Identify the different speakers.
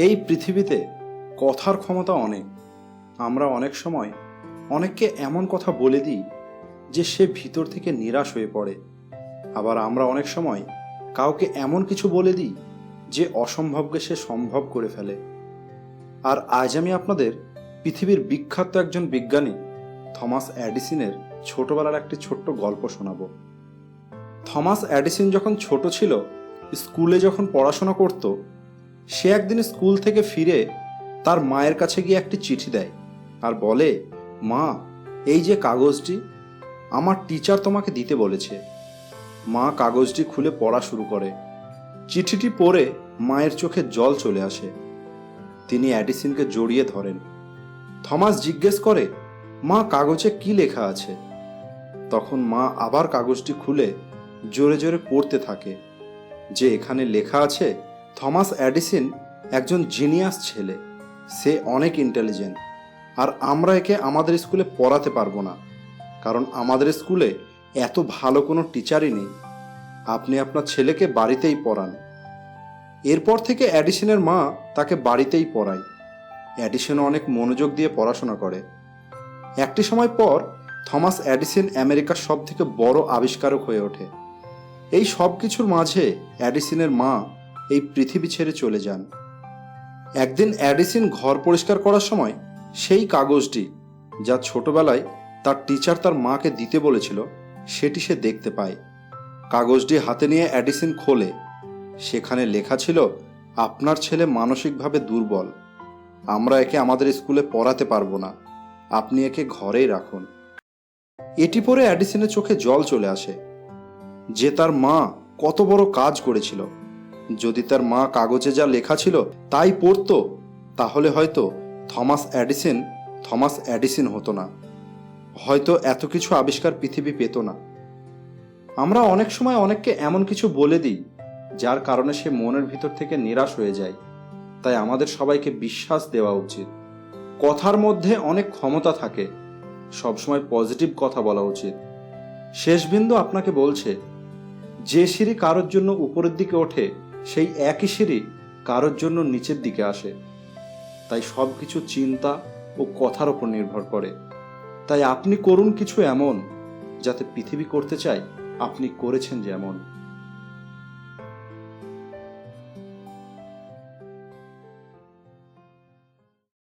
Speaker 1: এই পৃথিবীতে কথার ক্ষমতা অনেক। আমরা অনেক সময় অনেককে এমন কথা বলে দিই যে সে ভিতর থেকে নিরাশ হয়ে পড়ে। আবার আমরা অনেক সময় কাউকে এমন কিছু বলে দিই যে অসম্ভবকে সে সম্ভব করে ফেলে। আর আজ আমি আপনাদের পৃথিবীর বিখ্যাত একজন বিজ্ঞানী থমাস এডিসনের ছোটবেলার একটি ছোট্ট গল্প শোনাবো। থমাস এডিসন যখন ছোট ছিল, স্কুলে যখন পড়াশোনা করত, সে একদিন স্কুল থেকে ফিরে তার মায়ের কাছে গিয়ে একটি চিঠি দেয় আর বলে, মা, এই যে কাগজটি আমার টিচার তোমাকে দিতে বলেছে। মা কাগজটি খুলে পড়া শুরু করে। চিঠিটি পড়ে মায়ের চোখে জল চলে আসে। তিনি এডিসনকে জড়িয়ে ধরেন। থমাস জিজ্ঞেস করে, মা, কাগজে কি লেখা আছে? তখন মা আবার কাগজটি খুলে জোরে জোরে পড়তে থাকে যে এখানে লেখা আছে, থমাস এডিসন একজন জিনিয়াস ছেলে, সে অনেক ইন্টেলিজেন্ট, আর আমরা একে আমাদের স্কুলে পড়াতে পারবো না, কারণ আমাদের স্কুলে এত ভালো কোনো টিচারই নেই। আপনি আপনার ছেলেকে বাড়িতেই পড়ান। এরপর থেকে এডিসনের মা তাকে বাড়িতেই পড়ায়। এডিসন অনেক মনোযোগ দিয়ে পড়াশোনা করে। একটি সময় পর থমাস এডিসন আমেরিকার সব থেকে বড় আবিষ্কারক হয়ে ওঠে। এই সব কিছুর মাঝে এডিসনের মা এই পৃথিবী ছেড়ে চলে যান। একদিন এডিসন ঘর পরিষ্কার করার সময় সেই কাগজটি, যা ছোটবেলায় তার টিচার তার মাকে দিতে বলেছিল, সেটি সে দেখতে পায়। কাগজটি হাতে নিয়ে এডিসন খোলে। সেখানে লেখা ছিল, আপনার ছেলে মানসিকভাবে দুর্বল, আমরা একে আমাদের স্কুলে পড়াতে পারবো না, আপনি একে ঘরেই রাখুন। এটি পড়ে এডিসনের চোখে জল চলে আসে যে তার মা কত বড় কাজ করেছিল। যদি তার মা কাগজে যা লেখা ছিল তাই পড়তো, তাহলে হয়তো থমাস এডিসন হতো না, হয়তো এত কিছু আবিষ্কার পৃথিবী পেত না। আমরা অনেক সময় অনেককে এমন কিছু বলে দিই যার কারণে সে মনের ভিতর থেকে নিরাশ হয়ে যায়। তাই আমাদের সবাইকে বিশ্বাস দেওয়া উচিত। কথার মধ্যে অনেক ক্ষমতা থাকে, সবসময় পজিটিভ কথা বলা উচিত। শেষ বিন্দু আপনাকে বলছে, যে সিঁড়ি কারোর জন্য উপরের দিকে ওঠে, সেই একই সিঁড়ি কারোর জন্য নিচের দিকে আসে। তাই সব কিছু চিন্তা ও কথার উপর নির্ভর করে। তাই আপনি করুন কিছু এমন যাতে পৃথিবী করতে চায় আপনি করেছেন যেমন।